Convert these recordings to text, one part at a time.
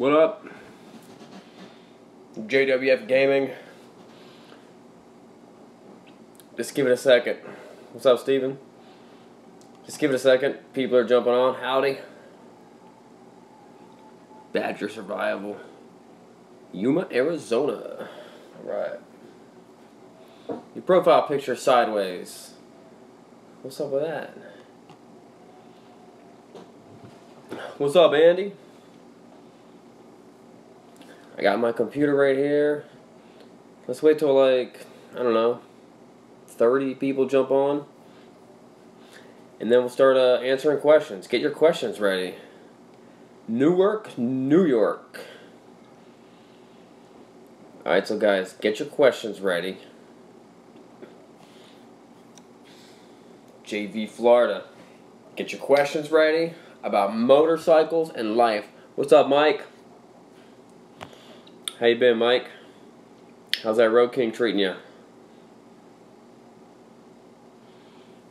What up? JWF Gaming. Just give it a second. What's up, Steven? Just give it a second. People are jumping on. Howdy. Badger Survival. Yuma, Arizona. Alright. Your profile picture sideways. What's up with that? What's up, Andy? I got my computer right here. Let's wait till like, I don't know, 30 people jump on. And then we'll start answering questions. Get your questions ready. Newark, New York. Alright, so guys, get your questions ready. JV, Florida. Get your questions ready about motorcycles and life. What's up, Mike? How you been, Mike? How's that Road King treating you?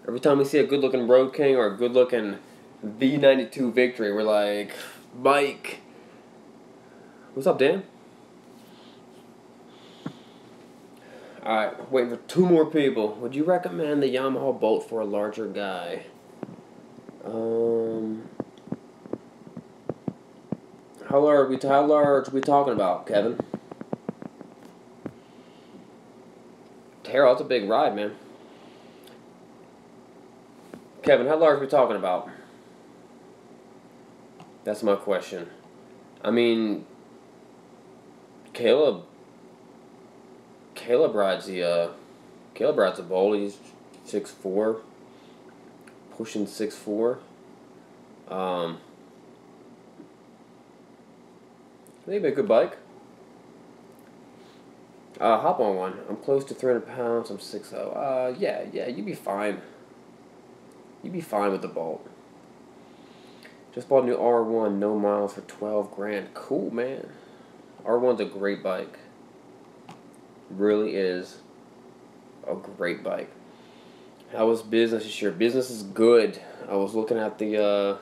Every time we see a good-looking Road King or a good-looking V92 Victory, we're like, Mike. What's up, Dan? Alright, waiting for 2 more people. Would you recommend the Yamaha Bolt for a larger guy? How large are we talking about, Kevin? Terrell, that's a big ride, man. Kevin, how large are we talking about? That's my question. I mean, Caleb rides a Bolt. He's 6'4", pushing 6'4". Maybe a good bike. Hop on one. I'm close to 300 pounds. I'm 6'0". Yeah, you'd be fine. You'd be fine with the Bolt. Just bought a new R1, no miles for 12 grand. Cool, man. R1's a great bike. Really is a great bike. How was business this year? Business is good. I was looking at the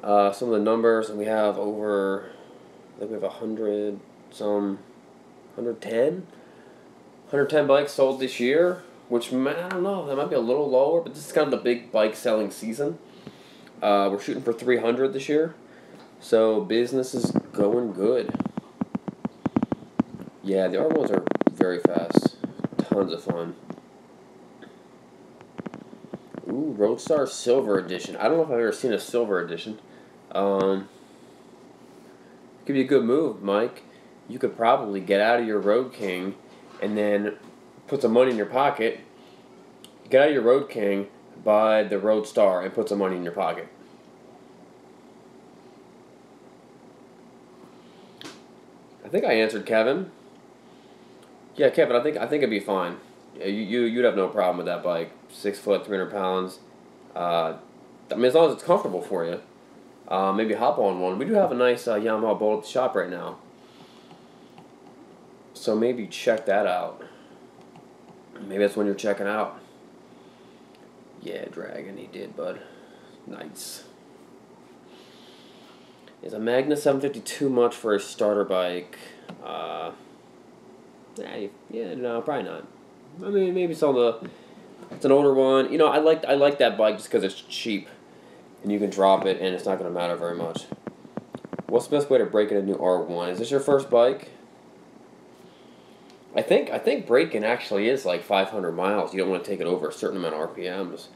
some of the numbers, and we have over, I think we have 110 bikes sold this year, which, man, I don't know, that might be a little lower, but this is kind of the big bike selling season. We're shooting for 300 this year, so business is going good. Yeah, the R1s are very fast. Tons of fun. Ooh, Roadstar Silver Edition. I don't know if I've ever seen a Silver Edition. Could be a good move, Mike. You could probably get out of your Road King and then put some money in your pocket. Get out of your Road King, buy the Roadstar, and put some money in your pocket. I think I answered Kevin. Yeah, Kevin, I think it'd be fine. Yeah, you'd have no problem with that bike. 6 foot, 300 pounds. I mean, as long as it's comfortable for you. Maybe hop on one. We do have a nice Yamaha Bolt at the shop right now. So maybe check that out. Maybe that's when you're checking out. Yeah, Dragon, he did, bud. Nice. Is a Magna 750 too much for a starter bike? Yeah, no, probably not. I mean, maybe it's an older one. You know, I like that bike just because it's cheap. And you can drop it, and it's not going to matter very much. What's the best way to break in a new R1? Is this your first bike? I think breaking actually is like 500 miles. You don't want to take it over a certain amount of RPMs.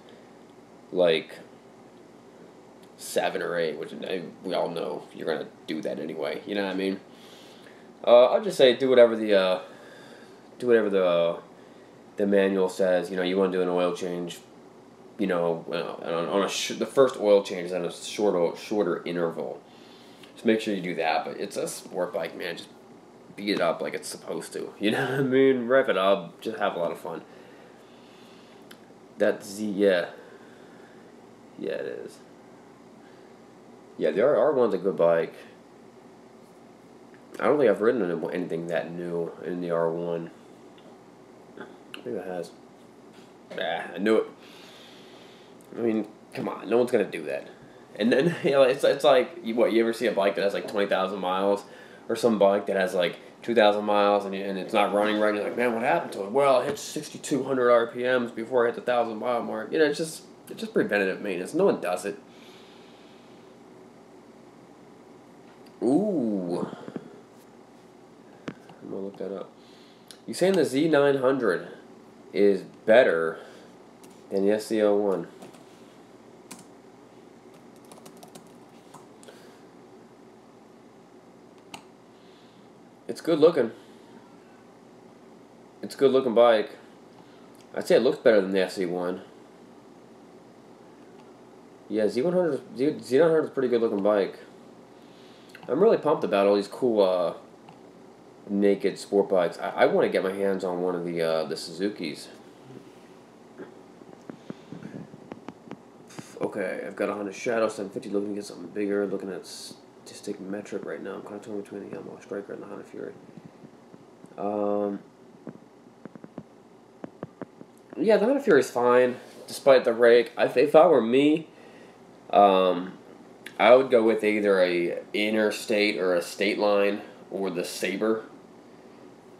Like 7 or 8, which we all know you're going to do that anyway. You know what I mean? I'll just say do whatever the manual says. You know, you want to do an oil change. You know, on the first oil change is on a shorter interval. Just make sure you do that. But it's a sport bike, man. Just beat it up like it's supposed to. You know what I mean? Rev it up. Just have a lot of fun. Yeah, it is. Yeah, the R1's a good bike. I don't think I've ridden anything that new in the R1. Maybe it has. I knew it. I mean, come on, no one's going to do that. And then, you know, it's like, what, you ever see a bike that has like 20,000 miles? Or some bike that has like 2,000 miles and it's not running right? And you're like, man, what happened to it? Well, it hit 6,200 RPMs before I hit the 1,000 mile mark. You know, it's just preventative maintenance. No one does it. Ooh. I'm going to look that up. You saying the Z900 is better than the SC01? It's good looking. It's a good looking bike. I'd say it looks better than the SC1. Yeah, Z900 is a pretty good looking bike. I'm really pumped about all these cool naked sport bikes. I want to get my hands on one of the Srkcycles. Okay, I've got a Honda Shadow 750 looking to get something bigger. Looking at statistic metric right now. I'm kind of torn between the Yamaha Striker and the Honda Fury. Yeah, the Honda Fury is fine, despite the rake. If I were me, I would go with either a Interstate or a State Line or the Sabre.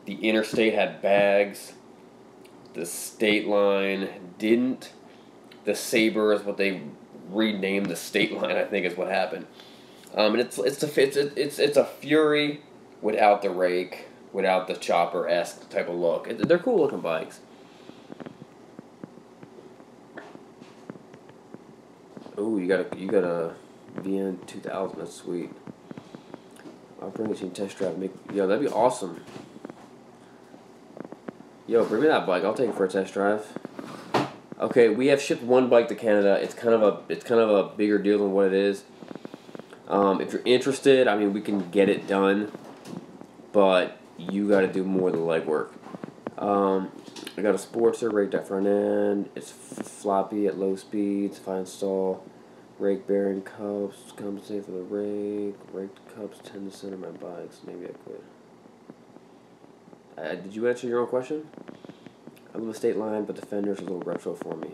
The Interstate had bags. The State Line didn't. The Sabre is what they renamed the State Line, I think is what happened. And it's a Fury without the rake, without the chopper-esque type of look. They're cool looking bikes. Oh, you got a VN 2000. That's sweet. I'll bring it to you test drive. Yo, that'd be awesome. Yo, bring me that bike. I'll take it for a test drive. Okay, we have shipped one bike to Canada. It's kind of a bigger deal than what it is. If you're interested, I mean, we can get it done, but you got to do more of the legwork. I got a Sportster, raked at front end. It's floppy at low speeds. If I install rake bearing cups, compensate for the rake. Raked cups tend to center my bikes. Maybe I could. Did you answer your own question? I love a State Line, but the fender's a little retro for me.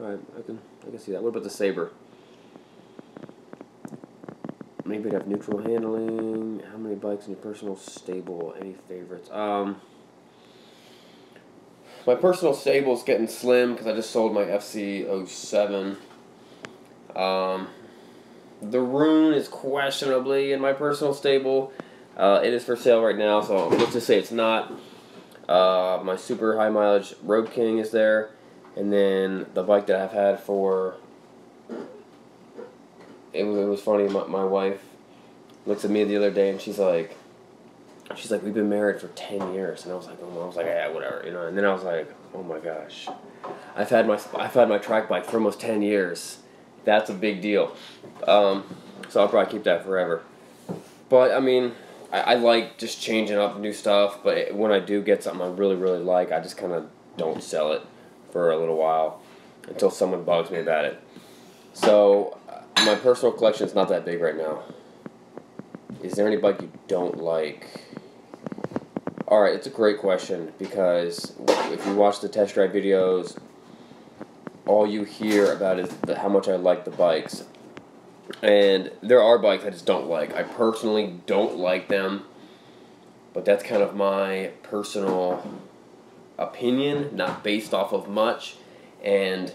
Alright, I can see that. What about the Sabre? Maybe it'd have neutral handling. How many bikes in your personal stable? Any favorites? My personal stable is getting slim because I just sold my FC07. The Rune is questionably in my personal stable. It is for sale right now, so let's just say it's not. My super high mileage Road King is there, and then the bike that I've had for. It was funny. My wife looks at me the other day and she's like, we've been married for 10 years, and I was like, yeah, whatever, you know. And then I was like, oh my gosh, I've had my track bike for almost 10 years. That's a big deal. So I'll probably keep that forever. But I mean, I like just changing up new stuff. But when I do get something I really like, I just kind of don't sell it for a little while until someone bugs me about it. So my personal collection is not that big right now. Is there any bike you don't like? Alright, it's a great question, because if you watch the test drive videos, all you hear about is how much I like the bikes. And there are bikes I just don't like. I personally don't like them, but that's kind of my personal opinion, not based off of much. And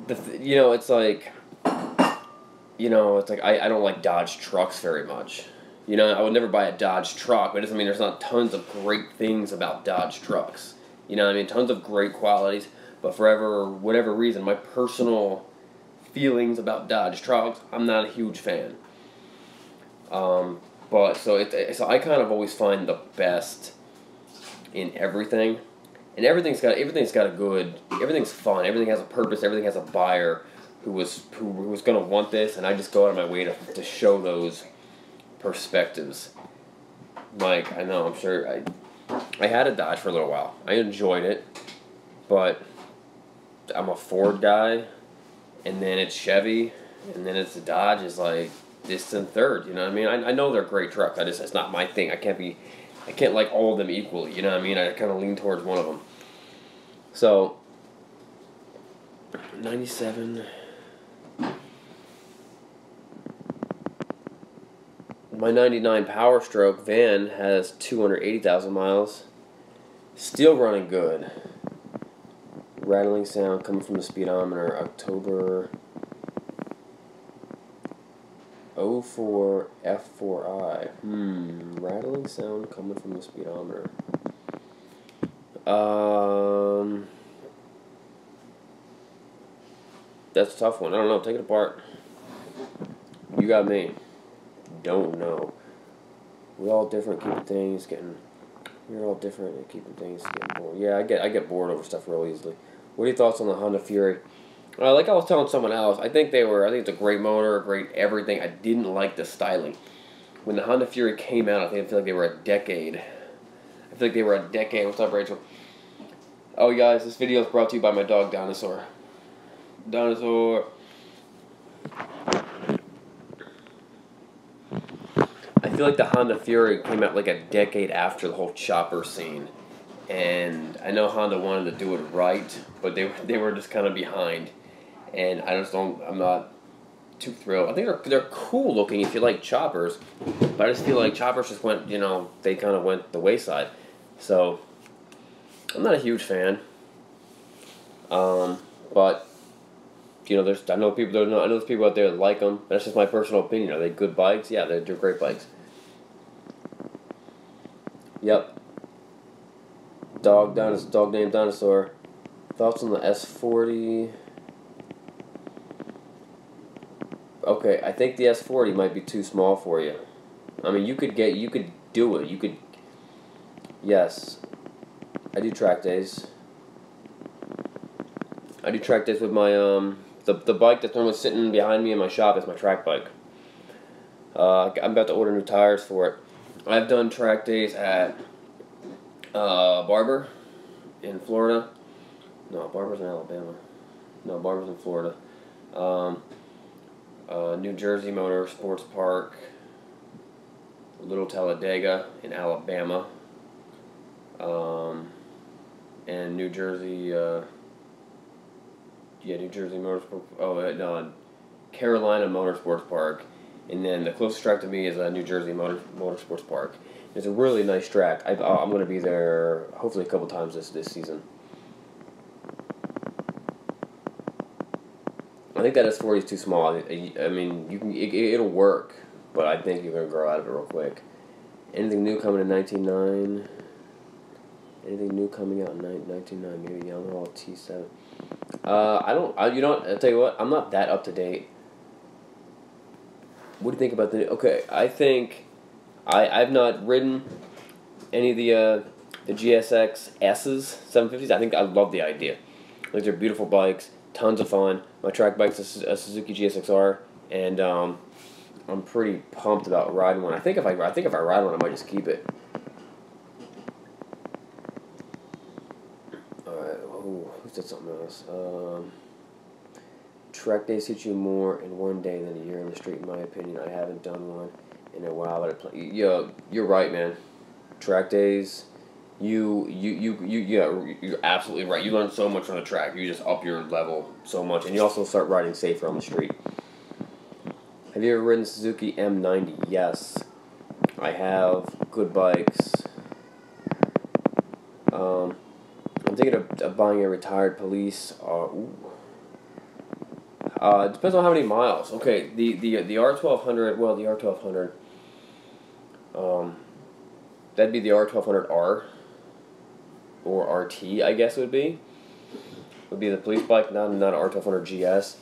it's like I don't like Dodge trucks very much. You know, I would never buy a Dodge truck, but it doesn't mean there's not tons of great things about Dodge trucks. You know what I mean? Tons of great qualities, but for whatever reason, my personal feelings about Dodge trucks, I'm not a huge fan. But so I kind of always find the best in everything, and everything's fun, everything has a purpose, everything has a buyer who was gonna want this, and I just go out of my way to show those perspectives. Like, I know, I'm sure I had a Dodge for a little while. I enjoyed it, but I'm a Ford guy, and then it's Chevy, and then it's the Dodge is like distant third. You know what I mean? I know they're great trucks. It's not my thing. I can't like all of them equally. You know what I mean? I kind of lean towards one of them. So 97. My 99 Power Stroke van has 280,000 miles. Still running good. Rattling sound coming from the speedometer. October 04 F4I. Rattling sound coming from the speedometer. That's a tough one. I don't know. Take it apart. You got me. Don't know. We're all different. We're all different at keeping things getting bored. Yeah, I get bored over stuff real easily. What are your thoughts on the Honda Fury? Like I was telling someone else, I think it's a great motor, great everything. I didn't like the styling. When the Honda Fury came out, I feel like they were a decade. What's up, Rachel? Oh, guys, this video is brought to you by my dog, Dinosaur. Dinosaur. I feel like the Honda Fury came out like a decade after the whole chopper scene. And I know Honda wanted to do it right, but they were just kind of behind. And I'm not too thrilled. I think they're cool looking if you like choppers, but I just feel like choppers just went, they kind of went the wayside. So I'm not a huge fan. But I know there's people out there that like them. That's just my personal opinion. Are they good bikes? Yeah, they're great bikes. Yep. Dog named Dinosaur. Thoughts on the S40? Okay, I think the S40 might be too small for you. I mean, you could do it. Yes. I do track days. I do track days with my, the bike that's normally sitting behind me in my shop is my track bike. I'm about to order new tires for it. I've done track days at Barber in Florida. No, Barber's in Alabama. No, Barber's in Florida. New Jersey Motor Sports Park, Little Talladega in Alabama, and New Jersey. New Jersey Motorsport. No, Carolina Motorsports Park, and then the closest track to me is New Jersey Motorsports Park. It's a really nice track. I'm going to be there hopefully a couple times this season. I think that S40 is too small. I mean, it'll work, but I think you're going to grow out of it real quick. Anything new coming in 19.9? Anything new coming out in 19.9? Maybe Yamaha T7. I'll tell you what, I'm not that up to date. What do you think about okay, I think I've not ridden any of the GSX S's, 750s. I think I love the idea. Like, they're beautiful bikes, tons of fun. My track bike's a Suzuki GSX-R, and I'm pretty pumped about riding one. I think if I ride one, I might just keep it. Who said something else? Track days hit you more in one day than a year in the street, in my opinion. I haven't done one in a while, but you're right, man. Track days, you're absolutely right. You learn so much on the track. You just up your level so much, and you also start riding safer on the street. Have you ever ridden Suzuki M90? Yes, I have. Good bikes. I'm thinking of buying a retired police. It depends on how many miles. Okay, the R1200. Well, the R1200. That'd be the R1200R or RT, I guess it would be. Would be the police bike, not R1200 GS.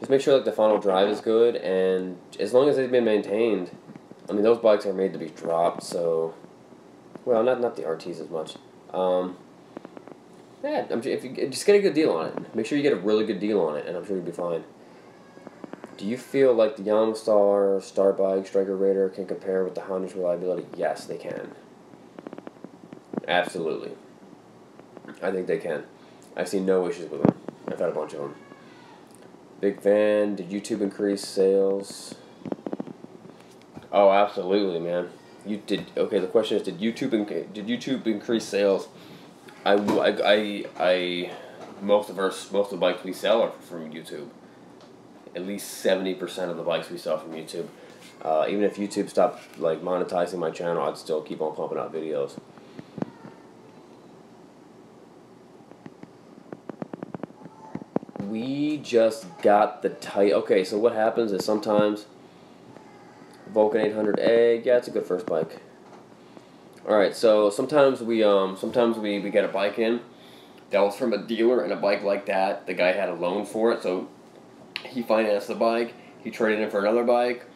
Just make sure like the final drive is good, and as long as they've been maintained. I mean, those bikes are made to be dropped, so. Well, not the RTs as much. If you just get a good deal on it, make sure you get a really good deal on it, and I'm sure you'll be fine. Do you feel like the Youngstar, Star Bike, Striker Raider can compare with the Honda's reliability? Yes, they can. Absolutely. I think they can. I've seen no issues with them. I've had a bunch of them. Big fan. Did YouTube increase sales? Oh, absolutely, man. You did. Okay, the question is, did YouTube increase sales? I most of the bikes we sell are from YouTube. At least 70% of the bikes we sell from YouTube. Even if YouTube stopped like monetizing my channel, I'd still keep on pumping out videos. We just got the tight. Okay, so what happens is sometimes Vulcan 800A, yeah, it's a good first bike. All right, so sometimes we get a bike in that was from a dealer, and a bike like that, the guy had a loan for it, so he financed the bike. He traded in for another bike.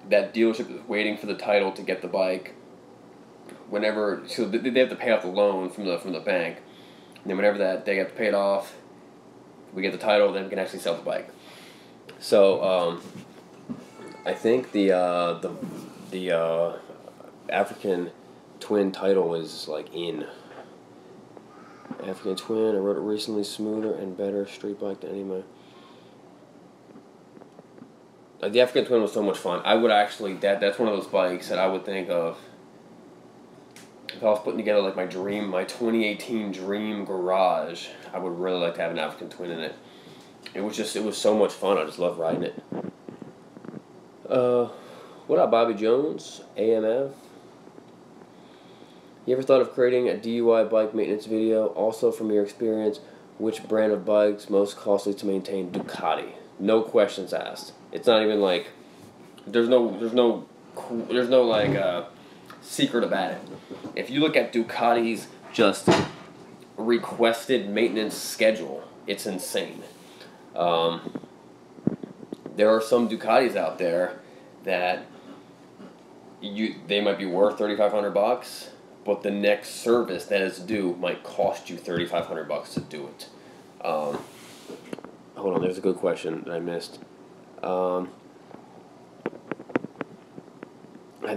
That dealership is waiting for the title to get the bike. Whenever, so they have to pay off the loan from the bank, and then whenever they get paid off, we get the title, then we can actually sell the bike. So I think the African Twin title is like in. African Twin, I rode it recently, smoother and better street bike than any of my. The African Twin was so much fun. I would actually, that's one of those bikes that I would think of if I was putting together like my 2018 dream garage. I would really like to have an African Twin in it. It was so much fun. I just love riding it. What up, Bobby Jones? AMF. You ever thought of creating a DUI bike maintenance video? Also, from your experience, which brand of bikes most costly to maintain? Ducati. No questions asked. It's not even like there's no like secret about it. If you look at Ducati's just requested maintenance schedule, it's insane. There are some Ducatis out there that they might be worth $3,500, but the next service that is due might cost you $3,500 to do it. Hold on, there's a good question that I missed. Have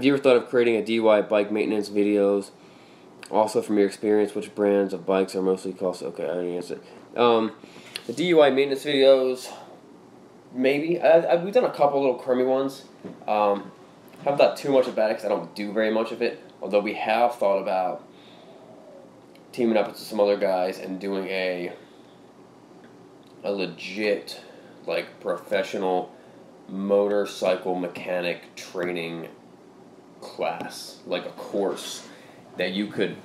you ever thought of creating a DIY bike maintenance videos? Also, from your experience, which brands of bikes are mostly costly? Okay, I already answered. The DIY maintenance videos, maybe. We've done a couple little crummy ones. Haven't thought too much about it because I don't do very much of it. Although we have thought about teaming up with some other guys and doing a legit, like, professional motorcycle mechanic training class, like a course that you could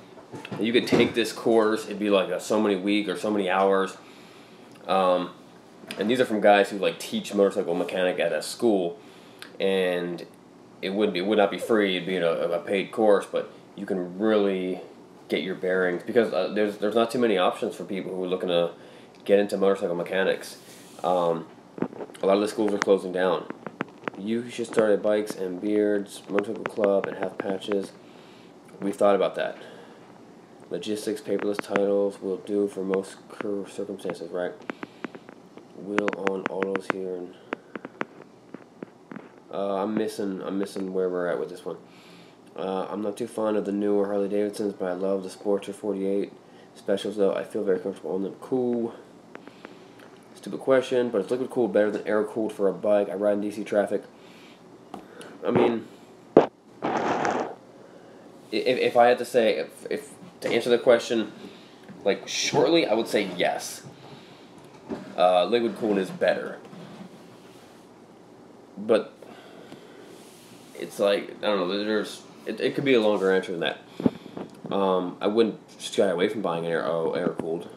take this course. It'd be like so many weeks or so many hours. And these are from guys who like teach motorcycle mechanic at a school, and it would not be free. It'd be a paid course, but you can really get your bearings because there's not too many options for people who are looking to get into motorcycle mechanics. A lot of the schools are closing down. You should start at Bikes and Beards Motorcycle Club and have patches. We've thought about that. Logistics, paperless titles will do for most circumstances, right? Wheel on autos here, and I'm missing where we're at with this one. I'm not too fond of the newer Harley Davidsons, but I love the Sportster 48 specials though. I feel very comfortable on them. Cool. Stupid question, but is liquid cooled better than air cooled for a bike? I ride in DC traffic. I mean, if I had to say, if to answer the question, like shortly, I would say yes. Liquid cooled is better, but it's like I don't know. It could be a longer answer than that. I wouldn't shy away from buying an air cooled.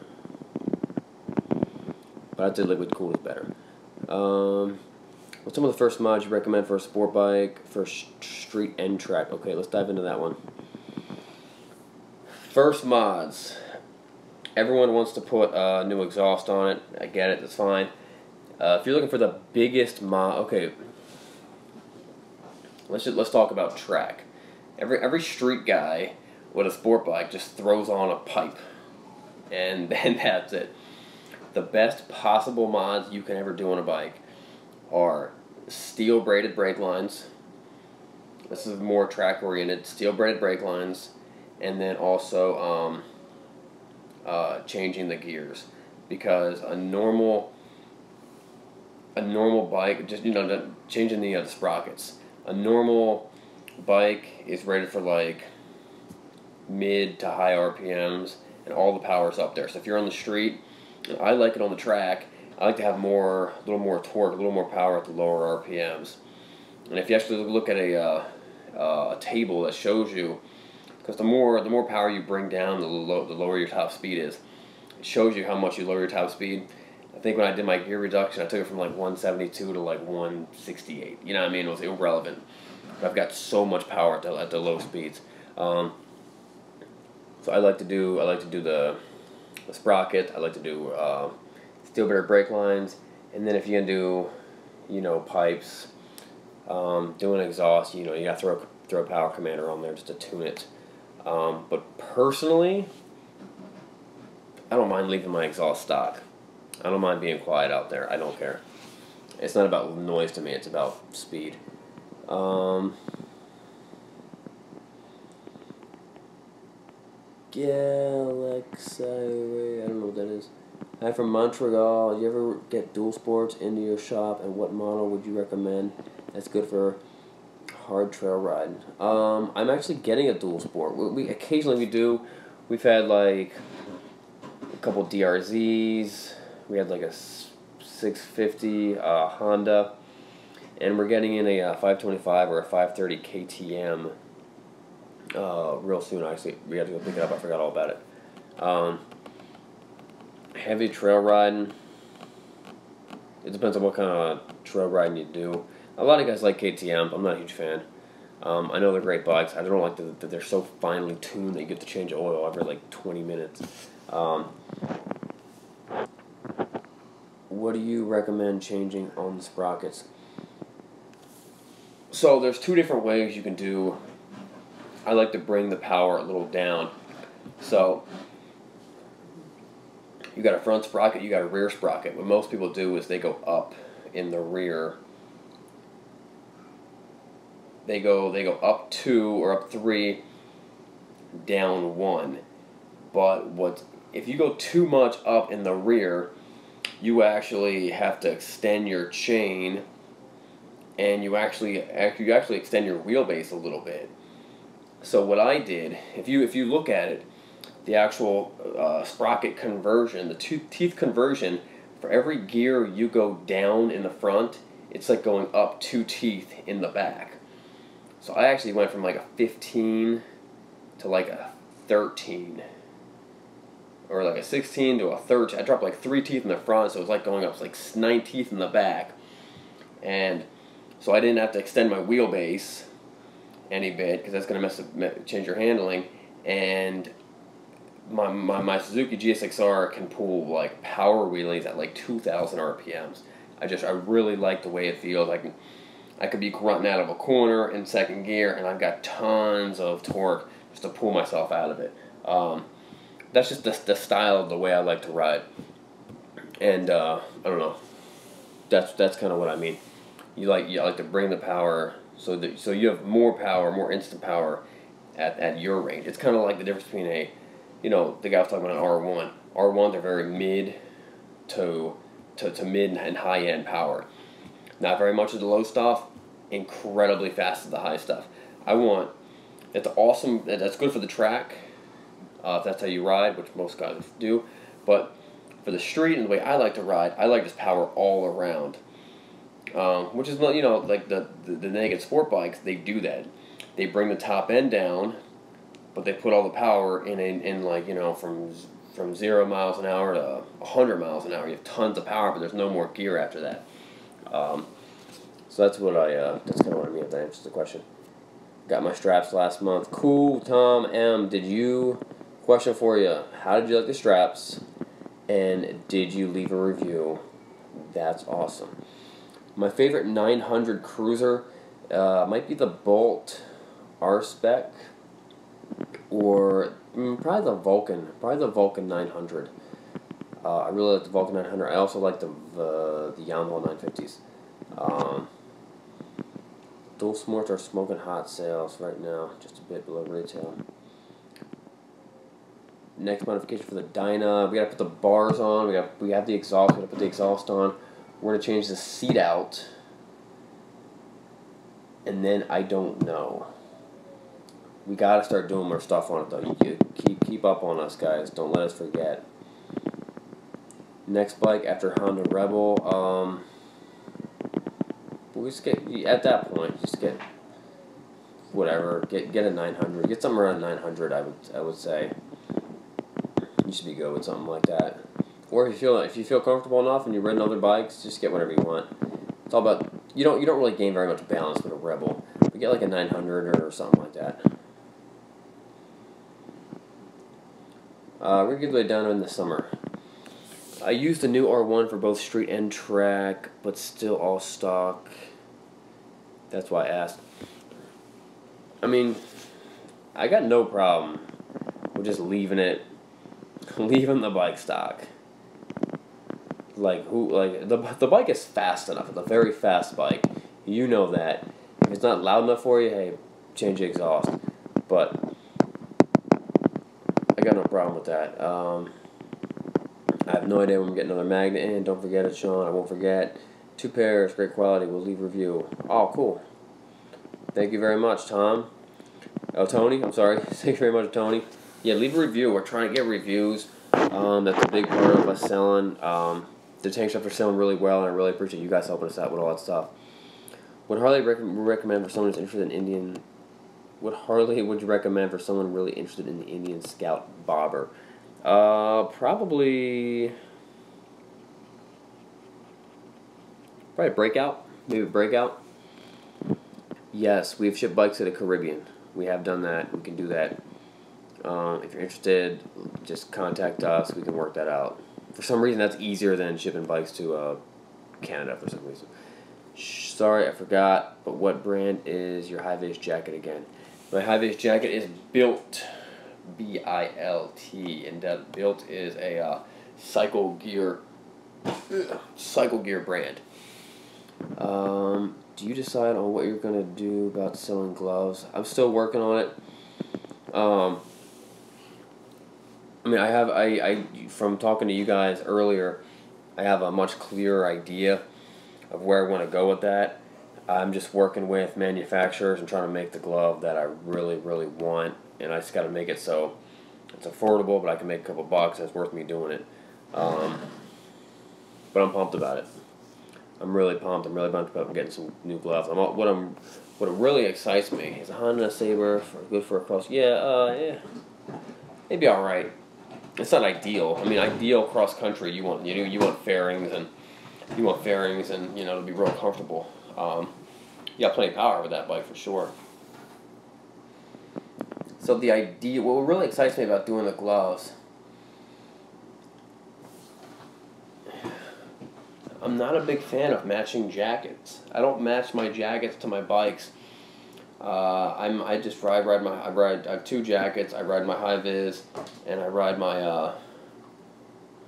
But I'd say liquid cooled is better. What's some of the first mods you recommend for a sport bike, for street and track? Okay, let's dive into that one. First mods. Everyone wants to put new exhaust on it. I get it, that's fine. If you're looking for the biggest mod, okay. Let's talk about track. Every street guy with a sport bike just throws on a pipe, and then that's it. The best possible mods you can ever do on a bike are steel braided brake lines. This is more track oriented. Steel braided brake lines, and then also changing the gears, because a normal bike, just changing the sprockets. A normal bike is rated for like mid to high RPMs, and all the power's up there. So if you're on the street I like it on the track. I like to have a little more torque, a little more power at the lower RPMs. And if you actually look at a table that shows you, because the more power you bring down, the lower your top speed is. It shows you how much you lower your top speed. I think when I did my gear reduction, I took it from like 172 to like 168. You know what I mean? It was irrelevant. But I've got so much power at the low speeds. So I like to do the sprocket. I like to do steel bearer brake lines, and then if you're gonna do, pipes, do an exhaust. You gotta throw a power commander on there just to tune it. But personally, I don't mind leaving my exhaust stock. I don't mind being quiet out there. I don't care. It's not about noise to me. It's about speed. Galaxy, I don't know what that is. Hi from Montreal. You ever get dual sports into your shop, and what model would you recommend that's good for hard trail riding? I'm actually getting a dual sport. We occasionally we do. We've had like a couple DRZs. We had like a 650 Honda, and we're getting in a 525 or a 530 KTM real soon. Actually, we have to go pick it up. I forgot all about it. Heavy trail riding. It depends on what kind of trail riding you do. A lot of guys like KTM. I'm not a huge fan. I know they're great bikes. I don't like that they're so finely tuned that you get to change oil every like 20 minutes. What do you recommend changing on the sprockets? So there's two different ways you can do. I like to bring the power a little down. So you got a front sprocket, you got a rear sprocket. What most people do is they go up in the rear. They go up 2 or up 3, down 1. But if you go too much up in the rear, you actually have to extend your chain, and you actually extend your wheelbase a little bit. So what I did, if you look at it, the actual sprocket conversion, the teeth conversion, for every gear you go down in the front, it's like going up 2 teeth in the back. So I actually went from like a 15 to like a 13. Or like a 16 to a 13. I dropped like 3 teeth in the front, so it was like going up like 9 teeth in the back. And so I didn't have to extend my wheelbase any bit, because that's going to change your handling. And my Suzuki GSXR can pull like power wheelies at like 2,000 RPMs. I really like the way it feels. I could be grunting out of a corner in second gear, and I've got tons of torque just to pull myself out of it. That's just the style of the way I like to ride. And I don't know. That's kind of what I mean. You like to bring the power so you have more power, more instant power at your range. It's kind of like the difference between the guy was talking about an R1. R1s are very mid to mid and high end power. Not very much of the low stuff, incredibly fast at the high stuff. It's awesome. That's good for the track. If that's how you ride, which most guys do. But for the street and the way I like to ride, I like this power all around. Which is, like the naked sport bikes, they do that. They bring the top end down, but they put all the power in like, from 0 miles an hour to 100 miles an hour. You have tons of power, but there's no more gear after that. So that's kind of what I mean, if that answers the question. Got my straps last month. Cool, Tom M. Question for you. How did you like the straps? And did you leave a review? That's awesome. My favorite 900 cruiser might be the Bolt R-Spec, or probably the Vulcan. Probably the Vulcan 900. I really like the Vulcan 900. I also like the Yamaha 950s. Dual Smarts are smoking hot sales right now, just a bit below retail. Next modification for the Dyna. We gotta put the bars on. We have the exhaust. We gotta put the exhaust on. We're gonna change the seat out, and then I don't know. We gotta start doing more stuff on it though. You keep up on us, guys. Don't let us forget. Next bike after Honda Rebel, we just get, at that point, just get whatever, get a 900, get something around 900. I would say you should be good with something like that. Or if you feel comfortable enough and you've ridden other bikes, just get whatever you want. It's all about, you don't really gain very much balance with a Rebel, but get like a 900 or something like that. We're good way down in the summer. I used the new R1 for both street and track, but still all stock. That's why I asked. I mean, I got no problem with just leaving the bike stock. Like the bike is fast enough. It's a very fast bike. You know that. If it's not loud enough for you, hey, change the exhaust. But I got no problem with that. I have no idea when I'm getting another magnet in. Don't forget it, Sean. I won't forget. 2 pairs, great quality. We'll leave a review. Oh, cool. Thank you very much, Tom. Oh, Tony. I'm sorry. Thank you very much, Tony. Yeah, leave a review. We're trying to get reviews. That's a big part of us selling. The tank shops are selling really well, and I really appreciate you guys helping us out with all that stuff. Would Harley recommend for someone who's interested in Indian? What Harley would you recommend for someone really interested in the Indian Scout Bobber? Probably Breakout. Maybe Breakout. Yes, we've shipped bikes to the Caribbean. We have done that. We can do that. If you're interested, just contact us. We can work that out. For some reason, that's easier than shipping bikes to Canada for some reason. Sorry, I forgot, but what brand is your high-vis jacket again? My high-vis jacket is Built, B-I-L-T, and that Built is a Cycle Gear brand. Do you decide on what you're going to do about selling gloves? I'm still working on it. I mean, I from talking to you guys earlier, I have a much clearer idea of where I want to go with that. I'm just working with manufacturers and trying to make the glove that I really, really want, and I just got to make it so it's affordable, but I can make a couple bucks, and it's worth me doing it. But I'm pumped about it. I'm really pumped. I'm really pumped about getting some new gloves. What really excites me is a Honda Sabre good for a cross. Yeah, maybe all right. It's not ideal. I mean, ideal cross country. You want fairings and to be real comfortable. You got plenty of power with that bike for sure. So the idea, what really excites me about doing the gloves, I'm not a big fan of matching jackets. I don't match my jackets to my bikes. I have 2 jackets. I ride my high vis, and I ride my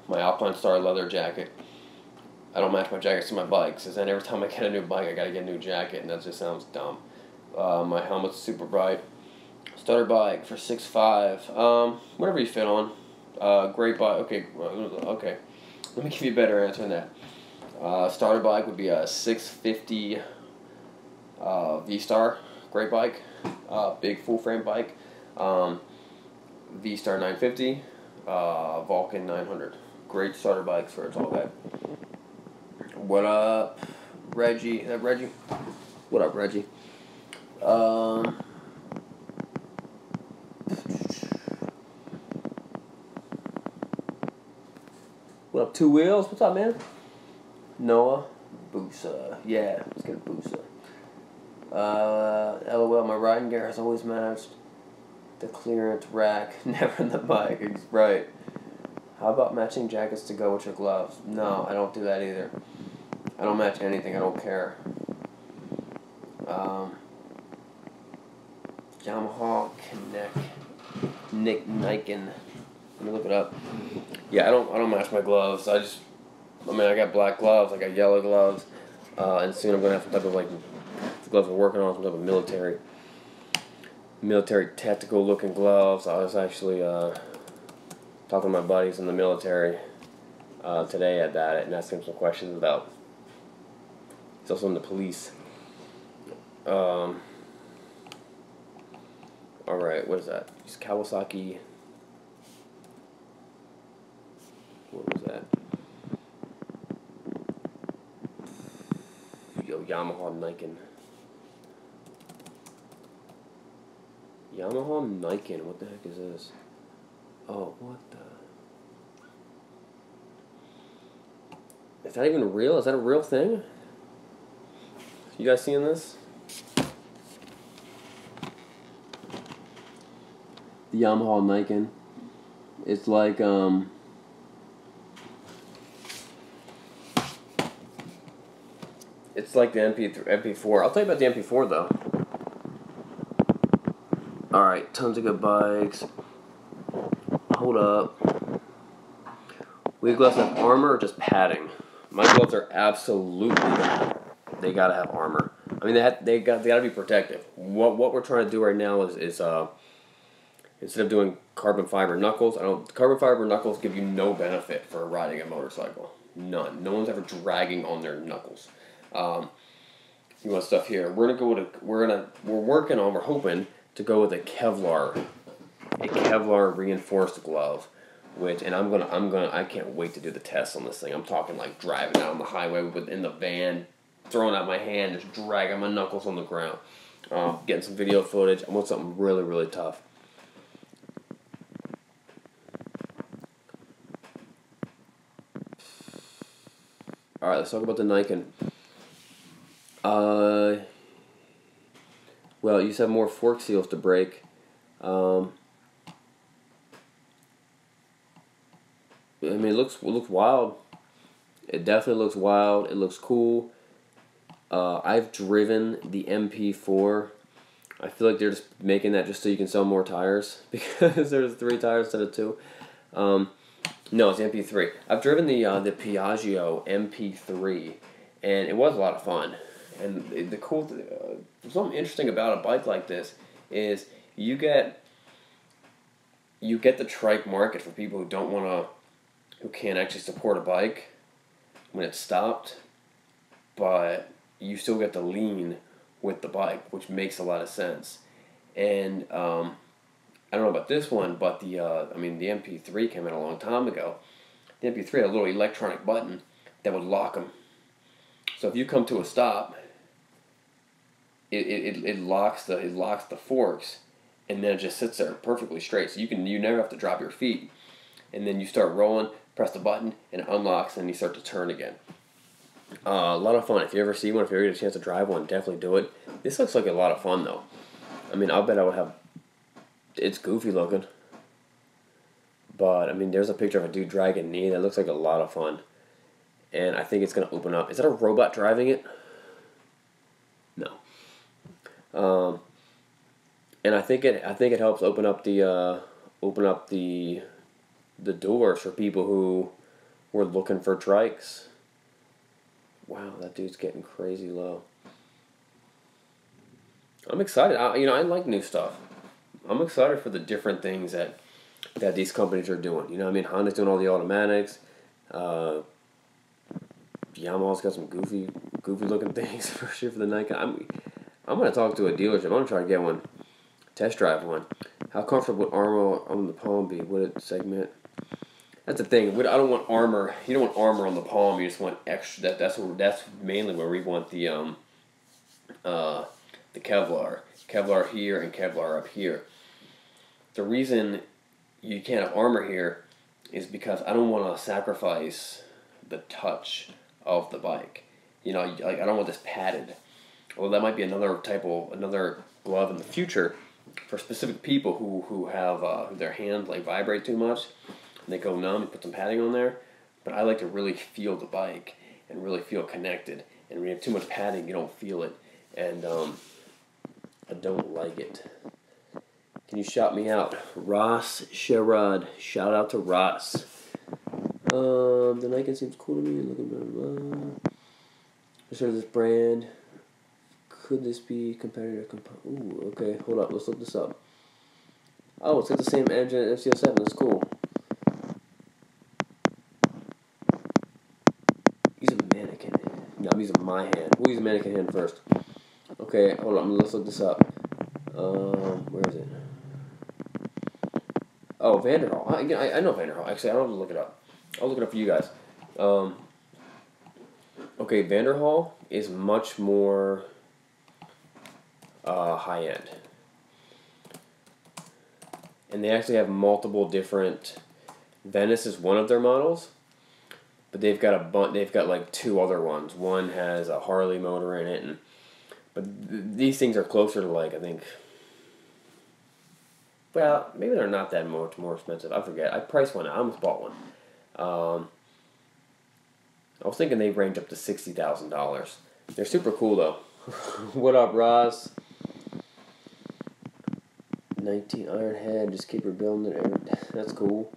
my Alpine Star leather jacket. I don't match my jackets to my bikes, because then every time I get a new bike, I gotta get a new jacket, and that just sounds dumb. My helmet's super bright. Starter bike for 6.5. Whatever you fit on. Great bike. Okay. Let me give you a better answer than that. Starter bike would be a 650 V-Star. Great bike. Big full frame bike. V-Star 950. Vulcan 900. Great starter bikes for it's all that. What up, Reggie? Is that Reggie? What up, Reggie? What up, Two Wheels? What's up, man? Noah? Boosa. Yeah, let's get a Boosa. LOL, my riding gear has always matched the clearance rack, never in the bike. Right. How about matching jackets to go with your gloves? No, I don't do that either. I don't match anything. I don't care. Yamaha Connect. Niken. Let me look it up. Yeah, I don't match my gloves. I got black gloves. I got yellow gloves. And soon I'm gonna have some type of the gloves we're working on, some type of military tactical looking gloves. I was actually talking to my buddies in the military today about it and asking some questions about. It's also in the police. Alright, what is that? It's Kawasaki. What was that? Yamaha Nikon. Yamaha Nikon, what the heck is this? Oh, what the? Is that even real? Is that a real thing? You guys seeing this? The Yamaha Nikon. It's like, it's like the MP4. I'll tell you about the MP4 though. Alright, tons of good bikes. Hold up. We have gloves that have armor or just padding? My gloves are absolutely, they gotta have armor. I mean, they gotta be protective. What we're trying to do right now is instead of doing carbon fiber knuckles, carbon fiber knuckles give you no benefit for riding a motorcycle. None. No one's ever dragging on their knuckles. You want stuff here. We're hoping to go with a Kevlar reinforced glove. I can't wait to do the tests on this thing. I'm talking like driving down the highway in the van, throwing out my hand, just dragging my knuckles on the ground. Getting some video footage. I want something really, really tough. Alright, let's talk about the Nikon. Well, you have more fork seals to break. I mean, it looks wild. It definitely looks wild. It looks cool. I've driven the MP4. I feel like they're just making that just so you can sell more tires because there's 3 tires instead of 2. No, it's the MP3. I've driven the Piaggio MP3, and it was a lot of fun. And something interesting about a bike like this is you get the trike market for people who can't actually support a bike when it's stopped, but you still get the lean with the bike, which makes a lot of sense. And I don't know about this one, but the MP3 came out a long time ago. The MP3 had a little electronic button that would lock them. So if you come to a stop, it locks the forks, and then it just sits there perfectly straight. So you never have to drop your feet, and then you start rolling, press the button, and it unlocks, and you start to turn again. A lot of fun. If you ever see one, if you ever get a chance to drive one, definitely do it. This looks like a lot of fun though. I mean, I'll bet I would have. It's goofy looking, but I mean, there's a picture of a dude dragging a knee that looks like a lot of fun, and I think it's gonna open up. Is that a robot driving it? No. And I think it helps open up the doors for people who were looking for trikes. Wow, that dude's getting crazy low. I'm excited. I like new stuff. I'm excited for the different things that these companies are doing. You know what I mean? Honda's doing all the automatics. Yamaha's got some goofy looking things for sure for the Nikon. I'm going to talk to a dealership. I'm going to try to get one. Test drive one. How comfortable would armor on the palm be? Would it segment? That's the thing. I don't want armor. You don't want armor on the palm. You just want extra. That's mainly where we want the Kevlar. Kevlar here and Kevlar up here. The reason you can't have armor here is because I don't want to sacrifice the touch of the bike. You know, I don't want this padded. Well, that might be another glove in the future for specific people who have their hand vibrate too much and they go numb. You put some padding on there, but I like to really feel the bike and really feel connected. And when you have too much padding, you don't feel it, and I don't like it. Can you shout me out, Ross Sherrod? Shout out to Ross. The Nikon seems cool to me. Looking blah. Just heard of this brand. Could this be competitor? Ooh, okay. Hold up. Let's look this up. Oh, it's got the same engine as FCO7. That's cool. Use a mannequin. No, I'm using my hand. We'll use a mannequin hand first. Okay, hold on. Let's look this up. Where is it? Oh, Vanderhall. I know Vanderhall. Actually, I don't have to look it up. I'll look it up for you guys. Okay, Vanderhall is much more high end, and they actually have multiple different. Venice is one of their models, but they've got They've got like two other ones. One has a Harley motor in it, these things are closer to like I think. Well, maybe they're not that much more expensive. I forget. I priced one. I almost bought one. I was thinking they range up to $60,000. They're super cool though. What up, Ross? 19 Ironhead. Just keep rebuilding it. That's cool.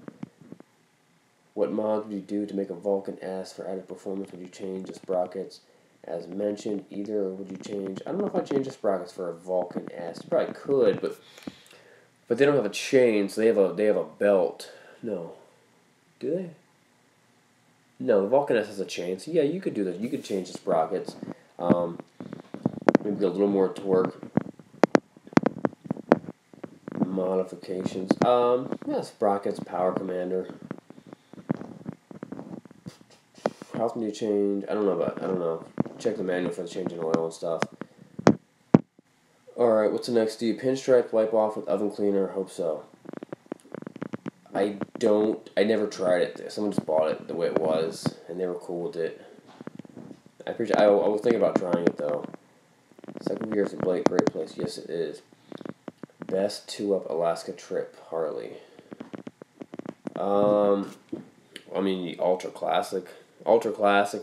What mods would you do to make a Vulcan S for added performance? Would you change the sprockets as mentioned either, or would you change? I don't know if I'd change the sprockets for a Vulcan S. You probably could, but they don't have a chain, so they have a belt. No, do they? No, the Vulcan S has a chain, so yeah, you could do that. You could change the sprockets. Maybe a little more torque. Modifications. Yeah, sprockets, power commander. How often do you change? I don't know. Check the manual for the changing oil and stuff. Alright, what's the next? Do you pinstripe wipe off with oven cleaner? Hope so. I never tried it. Someone just bought it the way it was, and they were cool with it. I was thinking about trying it, though. Second Gear is a great place. Yes, it is. Best 2-up Alaska trip, Harley. I mean, the Ultra Classic or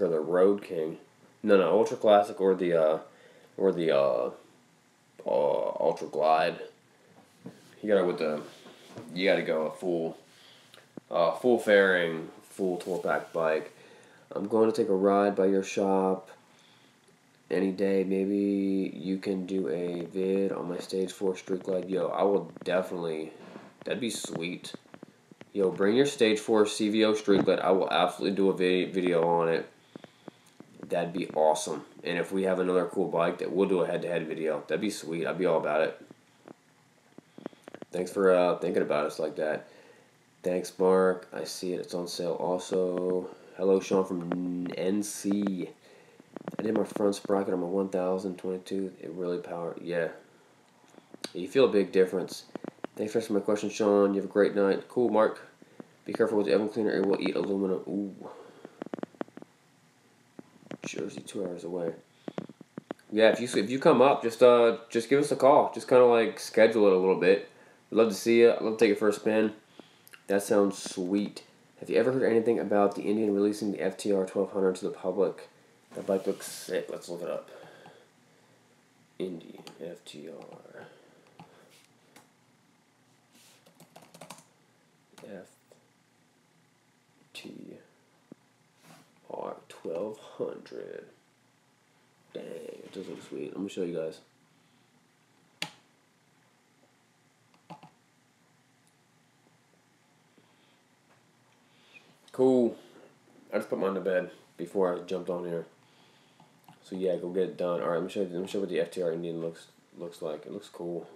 the Road King. No, Ultra Classic or the Ultra Glide. You gotta go a full fairing, full tour pack bike. I'm going to take a ride by your shop any day. Maybe you can do a vid on my Stage 4 Street Glide. Yo, I will definitely. That'd be sweet. Yo, bring your Stage 4 CVO Street Glide. I will absolutely do a video on it. That'd be awesome. And if we have another cool bike, that we'll do a head-to-head video. That'd be sweet. I'd be all about it. Thanks for thinking about us like that. Thanks, Mark. I see it. It's on sale also. Hello, Sean from NC. I did my front sprocket on my 1022. It really powered. Yeah. You feel a big difference. Thanks for answering my question, Sean. You have a great night. Cool, Mark. Be careful with the oven cleaner. It will eat aluminum. Ooh. Jersey, 2 hours away. Yeah, if you come up, just give us a call. Just kind of like schedule it a little bit. I'd love to see you. I'd love to take it for a spin. That sounds sweet. Have you ever heard anything about the Indian releasing the FTR 1200 to the public? That bike looks sick. Let's look it up. Indian FTR. FTR 1200. Dang, it does look sweet. I'm going to show you guys. Cool. I just put mine to bed before I jumped on here. So yeah, go get it done. All right, let me show you what the FTR Indian looks like. It looks cool.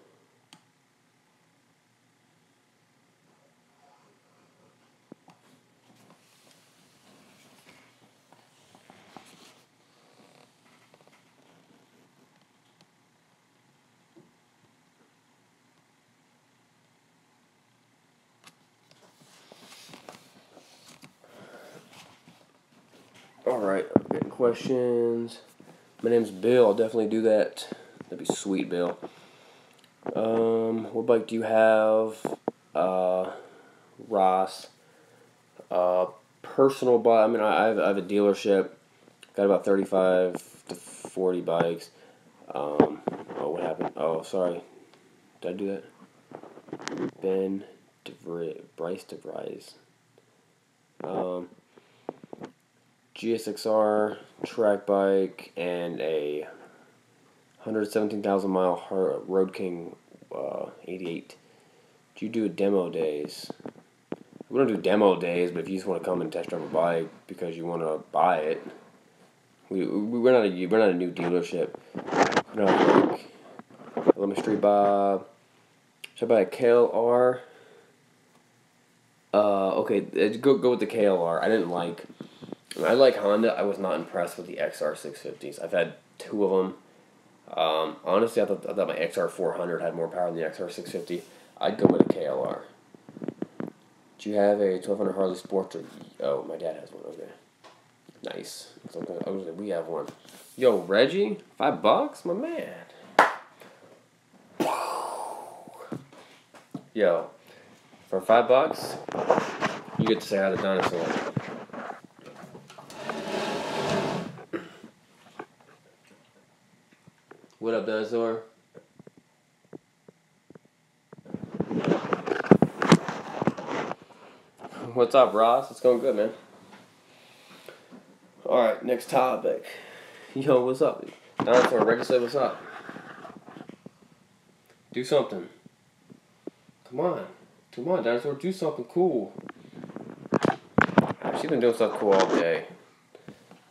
Alright, I'm getting questions. My name's Bill. I'll definitely do that. That'd be sweet, Bill. What bike do you have? Ross. Personal bike. I mean, I have a dealership. Got about 35 to 40 bikes. Oh, what happened? Oh, sorry. Did I do that? Bryce DeVries. GSXR track bike and a 117,000 mile Road King 88. Do you do demo days? We don't do demo days, but if you just want to come and test drive a bike because you want to buy it, we're not a new dealership. We're not like Lemon Street Bob. Should I buy a KLR? Okay, go with the KLR. I didn't like I like Honda. I was not impressed with the XR650s. I've had two of them. Honestly, I thought my XR400 had more power than the XR650. I'd go with a KLR. Do you have a 1200 Harley Sportster? Oh, my dad has one. Okay. Nice. We have one. Yo, Reggie, $5, my man. Yo, for $5, you get to say hi to the dinosaur. What up, dinosaur? What's up, Ross? It's going good, man. Alright, next topic. Yo, what's up? Dinosaur, Reggie, say what's up. Do something. Come on, dinosaur, do something cool. She's been doing stuff cool all day.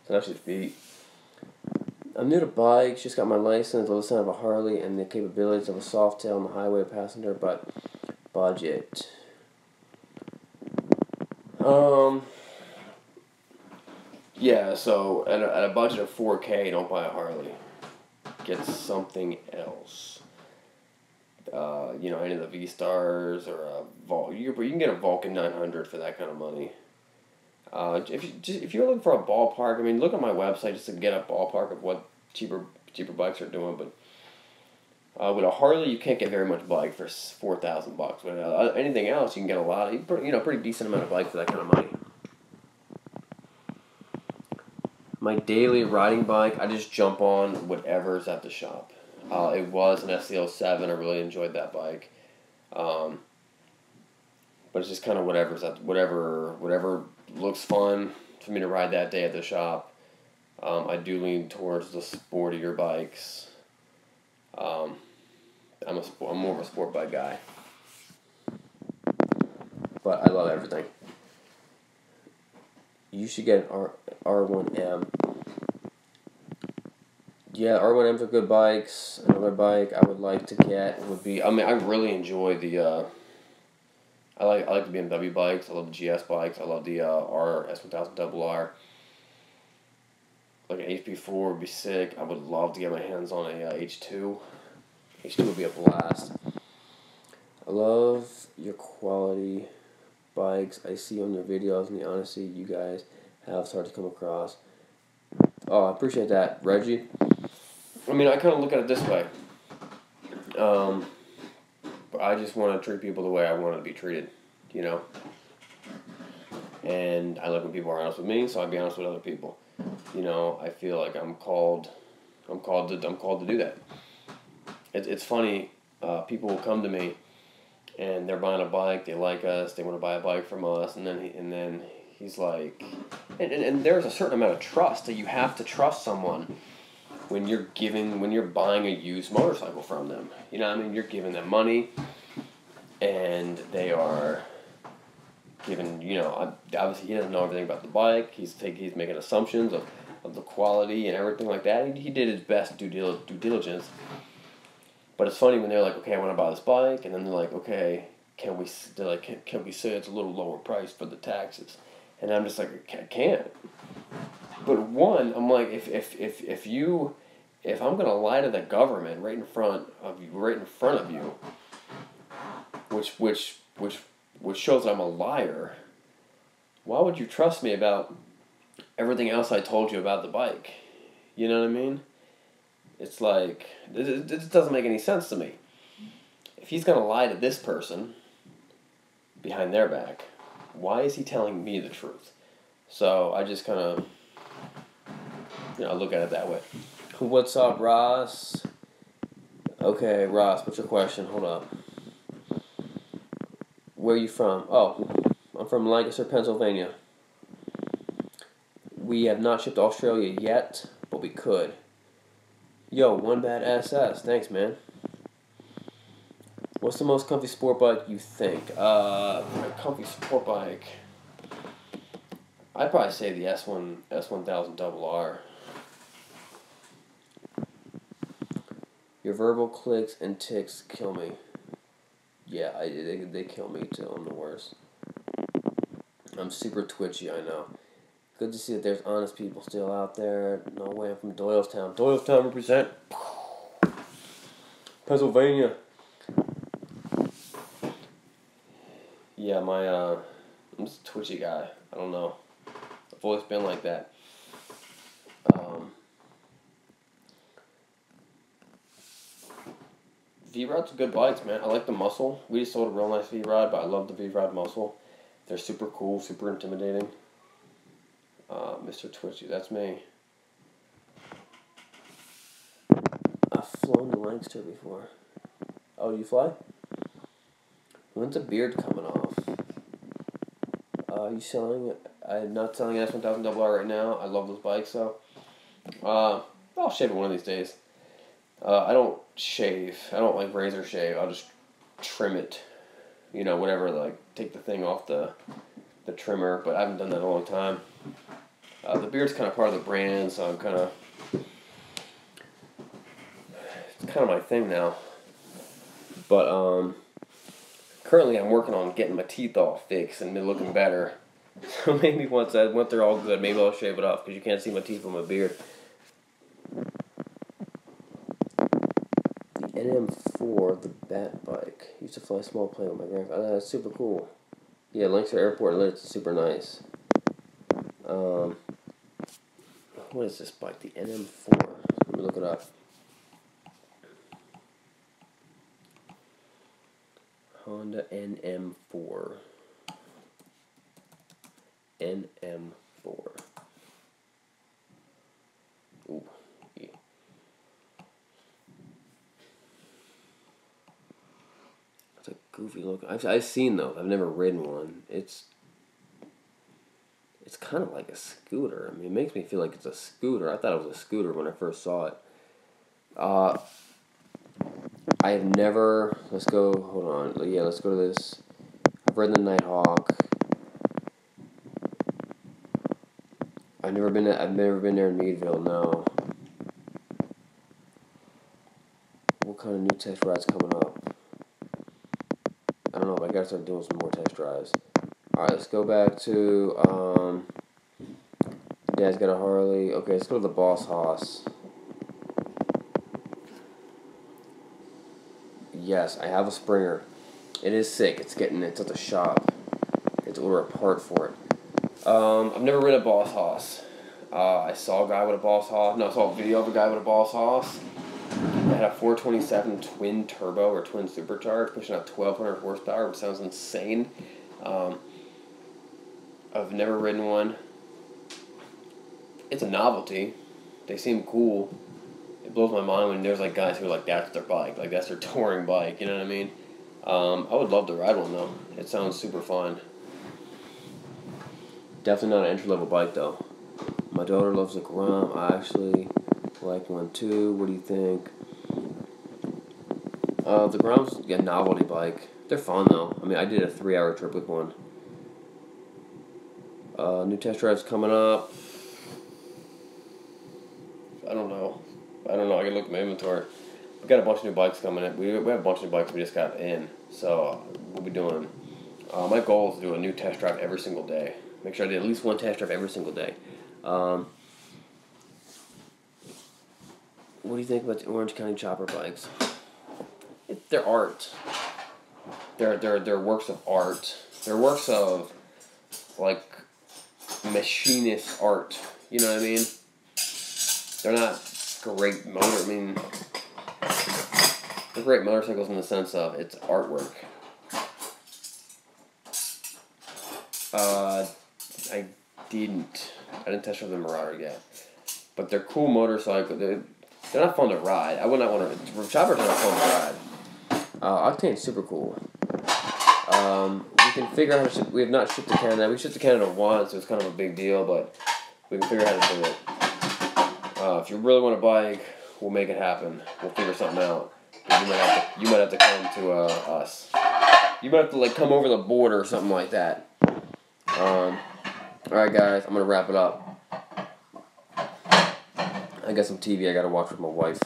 So now she's beat. I'm new to bikes, just got my license, the sound of a Harley, and the capabilities of a Softail on the highway passenger, but budget. Yeah, so at a budget of $4K, don't buy a Harley. Get something else. Any of the V-Stars or a you can get a Vulcan 900 for that kind of money. If you're looking for a ballpark, I mean, look at my website just to get a ballpark of what cheaper bikes are doing. But with a Harley, you can't get very much bike for $4,000. But anything else, you can get a lot. Pretty decent amount of bike for that kind of money. My daily riding bike, I just jump on whatever's at the shop. It was an SC07. I really enjoyed that bike. But it's just kind of whatever looks fun for me to ride that day at the shop. I do lean towards the sportier bikes. I'm more of a sport bike guy. But I love everything. You should get an R1M. Yeah, R1Ms are good bikes. Another bike I would like to get would be, I really enjoy the, I like the BMW bikes. I love the GS bikes. I love the S1000RR. Like an HP4 would be sick. I would love to get my hands on a H2. H2 would be a blast. I love your quality bikes I see on your videos and the honesty you guys have started to come across. Oh, I appreciate that, Reggie. I mean, I kind of look at it this way. I just want to treat people the way I want to be treated, And I like when people are honest with me, so I be honest with other people. I feel like I'm called to do that. It's funny. People will come to me, and they're buying a bike. They like us. They want to buy a bike from us, and then he's like, and there's a certain amount of trust that you have to trust someone when you're buying a used motorcycle from them. You're giving them money, and they are giving, obviously he doesn't know everything about the bike. He's making assumptions of the quality and everything like that. He did his best due diligence. But it's funny when they're like, okay, I want to buy this bike, and then they're like, okay, can we say it's a little lower price for the taxes? And I'm just like, I can't. But one, I'm like, if I'm gonna lie to the government right in front of you, which shows I'm a liar, why would you trust me about everything else I told you about the bike? You know what I mean? It's like, this doesn't make any sense to me. If he's gonna lie to this person behind their back, why is he telling me the truth? So I just kind of, look at it that way. What's up, Ross? Okay, Ross, what's your question? Hold up. Where are you from? Oh, I'm from Lancaster, Pennsylvania. We have not shipped to Australia yet, but we could. Yo, One Bad SS. Thanks, man. What's the most comfy sport bike you think? A comfy sport bike. I'd probably say the S1000RR. Your verbal clicks and ticks kill me. Yeah, they kill me too. I'm the worst. I'm super twitchy, I know. good to see that there's honest people still out there. No way, I'm from Doylestown. Doylestown represent. Pennsylvania. Yeah, I'm just a twitchy guy. I don't know. I've always been like that. V-Rod's good bikes, man. I like the muscle. We just sold a real nice V-Rod, but I love the V-Rod muscle. They're super cool, super intimidating. Mr. Twitchy, that's me. I've flown to Lancaster before. Oh, you fly? When's the beard coming off? Are you selling it? I'm not selling an S1000 RR right now. I love those bikes, though. I'll shave it one of these days. I don't shave. I don't like razor shave. I'll just trim it. You know, whatever, like, take the thing off the trimmer, but I haven't done that in a long time. The beard's kind of part of the brand, so I'm kind of... It's kind of my thing now. But, currently I'm working on getting my teeth all fixed and looking better. So maybe once they're all good, maybe I'll shave it off, because you can't see my teeth on my beard. The NM4, the Bat bike. Used to fly a small plane with my grandfather. That's super cool. Yeah, Lancaster Airport limits is super nice. What is this bike? The NM4. Let me look it up. Honda NM4. NM4. Ooh, yeah. It's a goofy look. I've seen those. I've never ridden one. It's kind of like a scooter. I mean, it makes me feel like it's a scooter. I thought it was a scooter when I first saw it. I have never... Let's go... Hold on. Yeah, let's go to this. I've ridden the Nighthawk. I've never been there in Meadville, no. What kind of new test rides coming up? I don't know, but I gotta start doing some more test drives. Alright, let's go back to, Dad's got a Harley. Okay, let's go to the Boss Hoss. Yes, I have a Springer. It is sick. It's at the shop. It's order a part for it. I've never ridden a Boss Hoss. I saw a guy with a Boss Hoss. No, I saw a video of a guy with a Boss Hoss. It had a 427 twin turbo or twin supercharged, pushing out 1,200 horsepower, which sounds insane. I've never ridden one. It's a novelty. They seem cool. It blows my mind when there's like guys who are like, that's their bike, like that's their touring bike. You know what I mean? I would love to ride one though. It sounds super fun. Definitely not an entry-level bike, though. My daughter loves the Grom. I actually like one, too. What do you think? The Grom's a novelty bike. They're fun, though. I mean, I did a 3-hour trip with one. New test drives coming up. I don't know. I can look at my inventory. We got a bunch of new bikes coming in. We have a bunch of new bikes we just got in. So, we'll be doing... my goal is to do a new test drive every single day. Make sure I do at least one test drive every single day. What do you think about the Orange County chopper bikes? They're art. They're works of art. They're works of, like, machinist art. You know what I mean? They're not great motor. I mean, they're great motorcycles in the sense of it's artwork. I didn't test drive the Marauder yet, but they're cool motorcycles. They're not fun to ride. I would not want to. Choppers are not fun to ride. Octane's super cool. We can figure out how to ship. We have not shipped to Canada. We shipped to Canada once, so it's kind of a big deal, but we can figure out how to do it. If you really want a bike, we'll make it happen. We'll figure something out. You might have to come to us. You might have to like come over the border or something like that. Alright guys, I'm gonna wrap it up. I got some TV I gotta watch with my wife.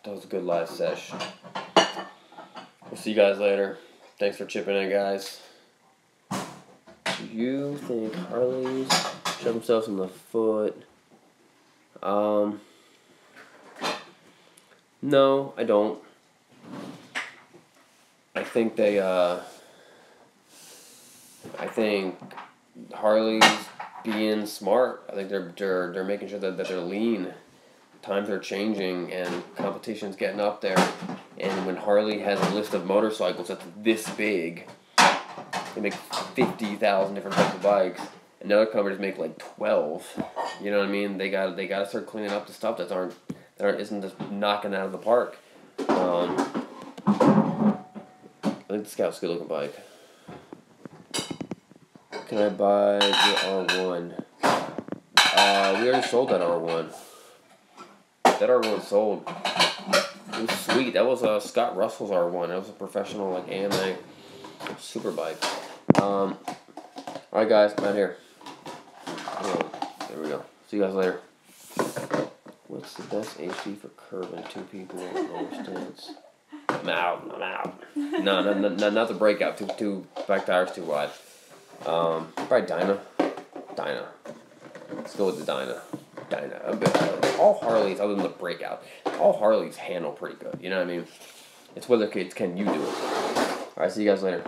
That was a good live sesh. We'll see you guys later. Thanks for chipping in, guys. Do you think Harleys shove themselves in the foot? No, I don't. I think they, I think Harley's being smart. I think they're making sure that they're lean. Times are changing and competition's getting up there. And when Harley has a list of motorcycles that's this big, they make 50,000 different types of bikes, and the other companies make like 12. You know what I mean? They gotta start cleaning up the stuff that isn't just knocking out of the park. I think the Scout's a good looking bike. Can I buy the R1? We already sold that R1. That R1 sold. It was sweet. That was Scott Russell's R1. That was a professional like AMA super bike. Alright guys, I'm out here. There we go. See you guys later. What's the best HD for curving two people over stance? I'm out. No, not the breakout. Two back tires too wide. Probably Dyna. Let's go with the Dyna. All Harleys, other than the breakout, all Harleys handle pretty good. You know what I mean? It's whether kids can you do it. Alright, see you guys later.